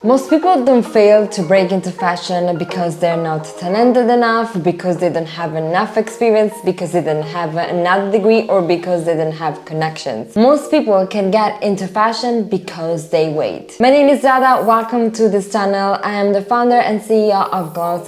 Most people don't fail to break into fashion because they're not talented enough, because they don't have enough experience, because they don't have another degree, or because they don't have connections. Most people can get into fashion because they wait. My name is Zada, welcome to this channel. I am the founder and CEO of Glam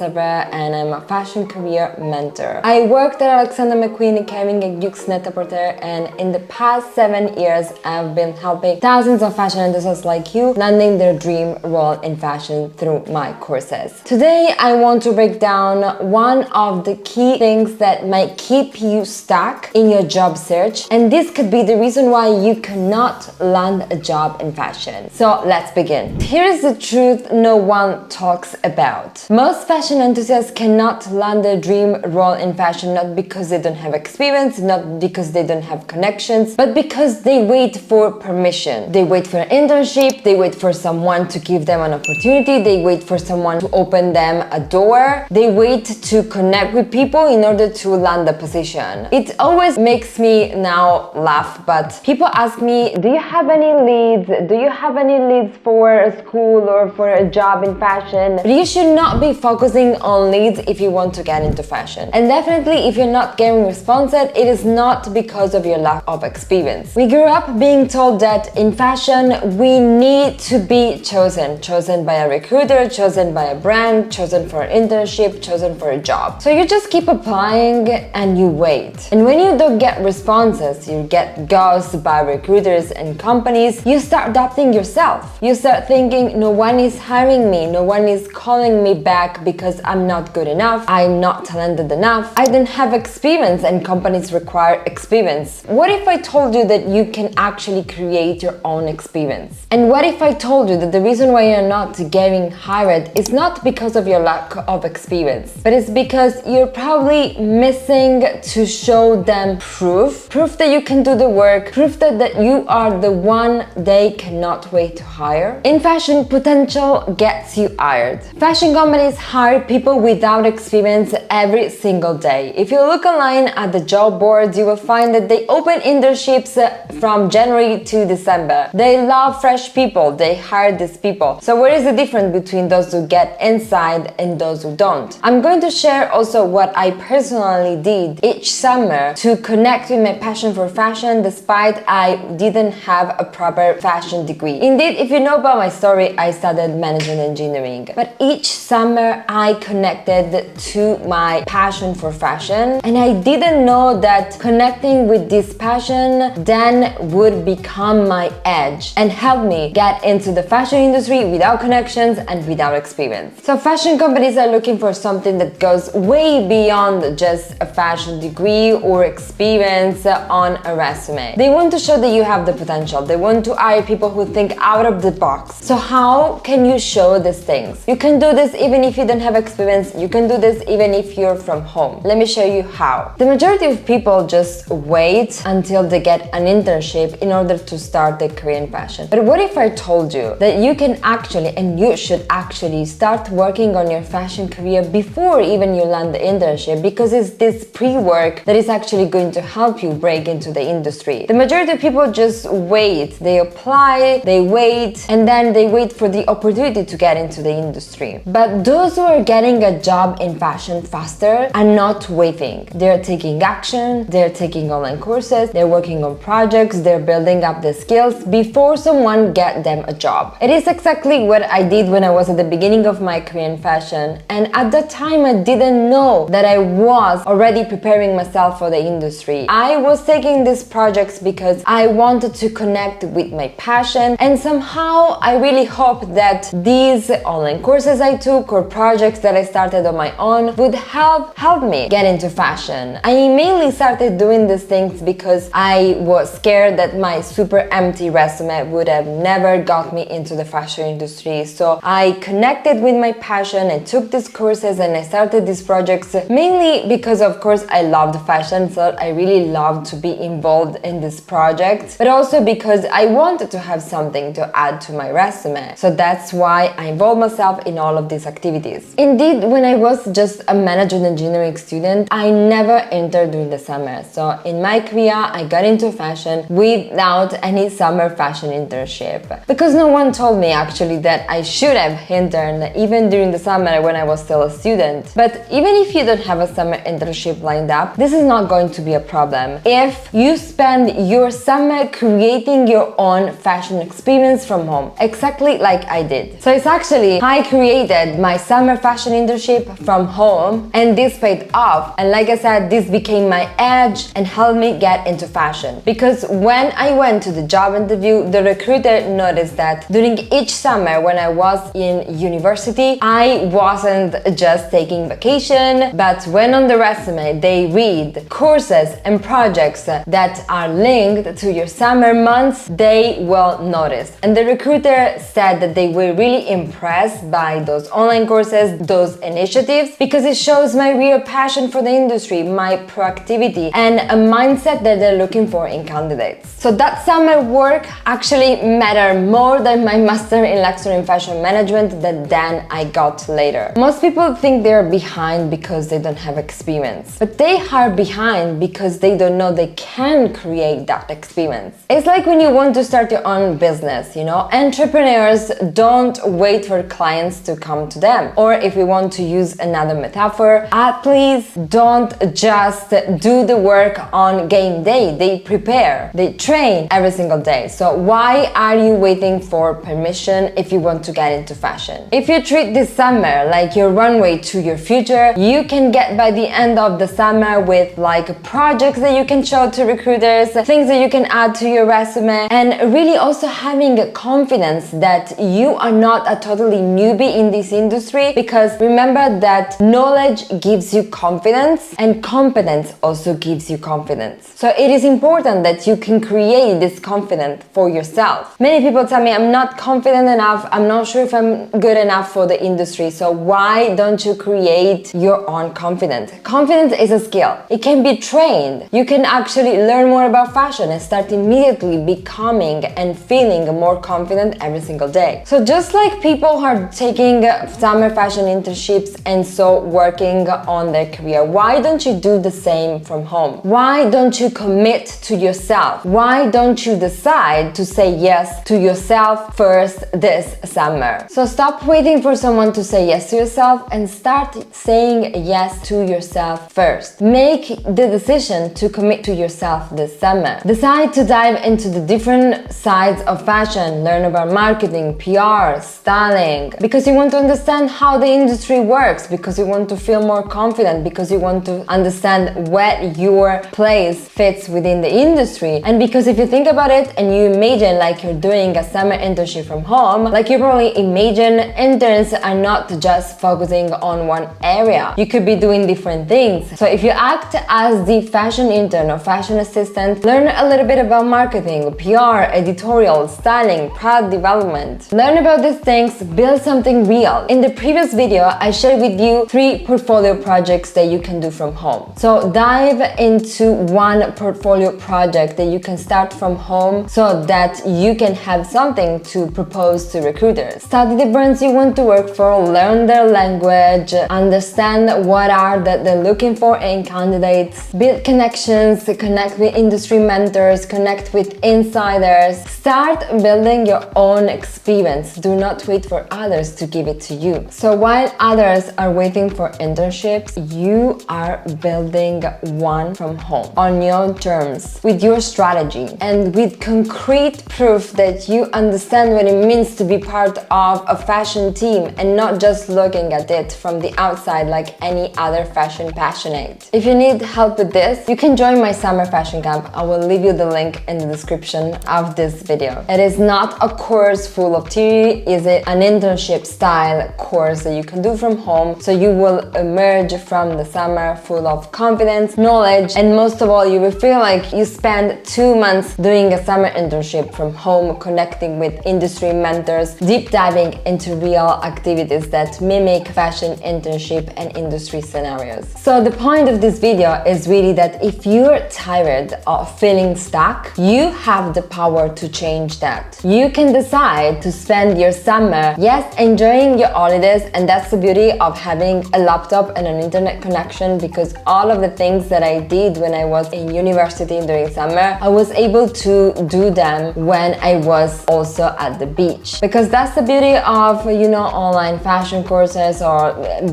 and I'm a fashion career mentor. I worked at Alexander McQueen carrying a Yux net-a-porter, and in the past 7 years I've been helping thousands of fashion enthusiasts like you landing their dream role in fashion through my courses. Today I want to break down one of the key things that might keep you stuck in your job search, and this could be the reason why you cannot land a job in fashion. So let's begin. Here's the truth no one talks about. Most fashion enthusiasts cannot land their dream role in fashion, not because they don't have experience, not because they don't have connections, but because they wait for permission. They wait for an internship, they wait for someone to give them an opportunity, they wait for someone to open them a door, they wait to connect with people in order to land a position. It always makes me now laugh, but people ask me, do you have any leads? Do you have any leads for a school or for a job in fashion? But you should not be focusing on leads if you want to get into fashion. And definitely if you're not getting responses, it is not because of your lack of experience. We grew up being told that in fashion we need to be chosen by a recruiter, chosen by a brand, chosen for an internship, chosen for a job. So you just keep applying and you wait. And when you don't get responses, you get ghosted by recruiters and companies, you start doubting yourself. You start thinking, no one is hiring me, no one is calling me back because I'm not good enough, I'm not talented enough, I don't have experience, and companies require experience. What if I told you that you can actually create your own experience? And what if I told you that the reason why you're not getting hired is not because of your lack of experience, but it's because you're probably missing to show them proof that you can do the work, proof that you are the one they cannot wait to hire. In fashion, potential gets you hired. Fashion companies hire people without experience every single day. If you look online at the job boards, you will find that they open internships from January to December. They love fresh people, they hire these people. So what is the difference between those who get inside and those who don't? I'm going to share also what I personally did each summer to connect with my passion for fashion despite I didn't have a proper fashion degree. Indeed, if you know about my story, I studied management engineering. But each summer I connected to my passion for fashion, and I didn't know that connecting with this passion then would become my edge and help me get into the fashion industry without connections and without experience. So fashion companies are looking for something that goes way beyond just a fashion degree or experience on a resume. They want to show that you have the potential. They want to hire people who think out of the box. So how can you show these things? You can do this even if you don't have experience. You can do this even if you're from home. Let me show you how. The majority of people just wait until they get an internship in order to start their career in fashion. But what if I told you that you can actually, and you should actually, start working on your fashion career before even you land the internship, because it's this pre-work that is actually going to help you break into the industry. The majority of people just wait. They apply, they wait, and then they wait for the opportunity to get into the industry. But those who are getting a job in fashion faster are not waiting. They're taking action, they're taking online courses, they're working on projects, they're building up the skills before someone gets them a job. It is exactly what I did when I was at the beginning of my career in fashion, and at that time I didn't know that I was already preparing myself for the industry. I was taking these projects because I wanted to connect with my passion, and somehow I really hoped that these online courses I took or projects that I started on my own would help me get into fashion. I mainly started doing these things because I was scared that my super empty resume would have never got me into the fashion industry. So I connected with my passion and took these courses and I started these projects mainly because of course I loved fashion, so I really loved to be involved in this project, but also because I wanted to have something to add to my resume. So that's why I involved myself in all of these activities. Indeed, when I was just a management engineering student, I never entered during the summer. So in my career, I got into fashion without any summer fashion internship. Because no one told me actually that I should have interned even during the summer when I was still a student. But even if you don't have a summer internship lined up, this is not going to be a problem if you spend your summer creating your own fashion experience from home, exactly like I did. So it's actually, I created my summer fashion internship from home, and this paid off. And like I said, this became my edge and helped me get into fashion. Because when I went to the job interview, the recruiter noticed that during each summer when I was in university, I wasn't just taking vacation, but when on the resume they read courses and projects that are linked to your summer months, they will notice. And the recruiter said that they were really impressed by those online courses, those initiatives, because it shows my real passion for the industry, my proactivity, and a mindset that they're looking for in candidates. So that summer work actually mattered more than my master in lecture in fashion management that then I got later. Most people think they're behind because they don't have experience, but they are behind because they don't know they can create that experience. It's like when you want to start your own business, you know, entrepreneurs don't wait for clients to come to them. Or if we want to use another metaphor, athletes don't just do the work on game day. They prepare, they train every single day. So why are you waiting for permission if you want to get into fashion? If you treat this summer like your runway to your future, you can get by the end of the summer with like projects that you can show to recruiters, things that you can add to your resume, and really also having confidence that you are not a totally newbie in this industry, because remember that knowledge gives you confidence and competence also gives you confidence. So it is important that you can create this confidence for yourself. Many people tell me, I'm not confident enough, I'm not sure if I'm good enough for the industry. So why don't you create your own confidence? Confidence is a skill. It can be trained. You can actually learn more about fashion and start immediately becoming and feeling more confident every single day. So just like people are taking summer fashion internships and so working on their career, why don't you do the same from home? Why don't you commit to yourself? Why don't you decide to say yes to yourself first this summer? So stop waiting for someone to say yes to yourself and start saying yes to yourself first. Make the decision to commit to yourself this summer. Decide to dive into the different sides of fashion, learn about marketing, PR, styling, because you want to understand how the industry works, because you want to feel more confident, because you want to understand what your place fits within the industry. And because if you think about it and you imagine like you're doing a summer internship from home, like you probably imagine interns are not just focusing on one area. You could be doing different things. So if you act as the fashion intern or fashion assistant, learn a little bit about marketing, PR, editorial, styling, product development. Learn about these things, build something real. In the previous video, I shared with you 3 portfolio projects that you can do from home. So dive into one portfolio project that you can start from home so that you can have something to propose to recruiters. Study the brands you want to work for, learn their language, understand what are that they're looking for in candidates, build connections, connect with industry mentors, connect with insiders. Start building your own experience. Do not wait for others to give it to you. So while others are waiting for internships, you are building one from home on your terms, with your strategy, and with concrete proof that you understand what it means to be part of a fashion team and not just looking at it from the outside like any other fashion passionate. If you need help with this, you can join my summer fashion camp. I will leave you the link in the description of this video. It is not a course full of theory, is it an internship style course that you can do from home, so you will emerge from the summer full of confidence, knowledge, and most of all, you will feel like you spend 2 months doing a summer internship from home, connecting with industry mentors, deep diving into real activities that mimic fashion internship and industry scenarios. So the point of this video is really that if you're tired of feeling stuck, you have the power to change that. You can decide to spend your summer, yes, enjoying your holidays, and that's the beauty of having a laptop laptop and an internet connection, because all of the things that I did when I was in university during summer, I was able to do them when I was also at the beach. Because that's the beauty of, you know, online fashion courses or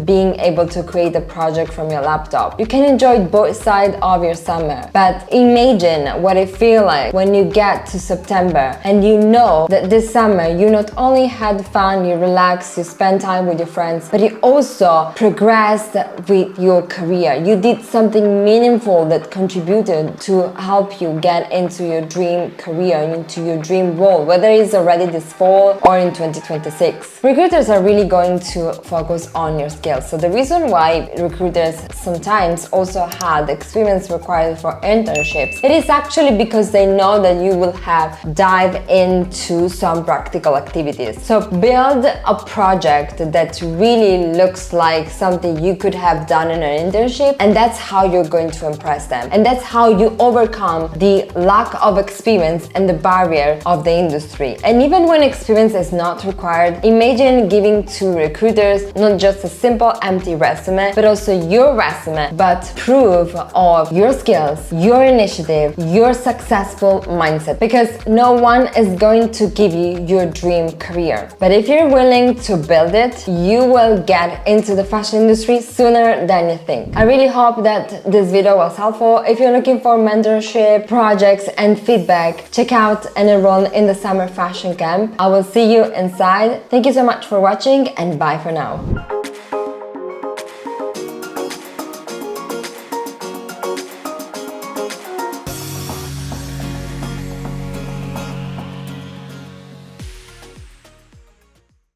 being able to create a project from your laptop. You can enjoy both sides of your summer. But imagine what it feels like when you get to September and you know that this summer you not only had fun, you relaxed, you spent time with your friends, but you also progressed with your career. You did something meaningful that contributed to help you get into your dream career, into your dream role, whether it's already this fall or in 2026. Recruiters are really going to focus on your skills. So the reason why recruiters sometimes also had experience required for internships, it is actually because they know that you will have dive into some practical activities. So build a project that really looks like something you could have done in an internship, and that's how you're going to impress them. And that's how you overcome the lack of experience and the barrier of the industry. And even when experience is not required, imagine giving to recruiters not just a simple empty resume, but also your resume, but proof of your skills, your initiative, your successful mindset, because no one is going to give you your dream career. But if you're willing to build it, you will get into the fashion industry sooner than you think. I really hope that this video was helpful. If you're looking for mentorship, projects, and feedback, check out and enroll in the summer fashion camp. I will see you inside. Thank you so much for watching, and bye for now.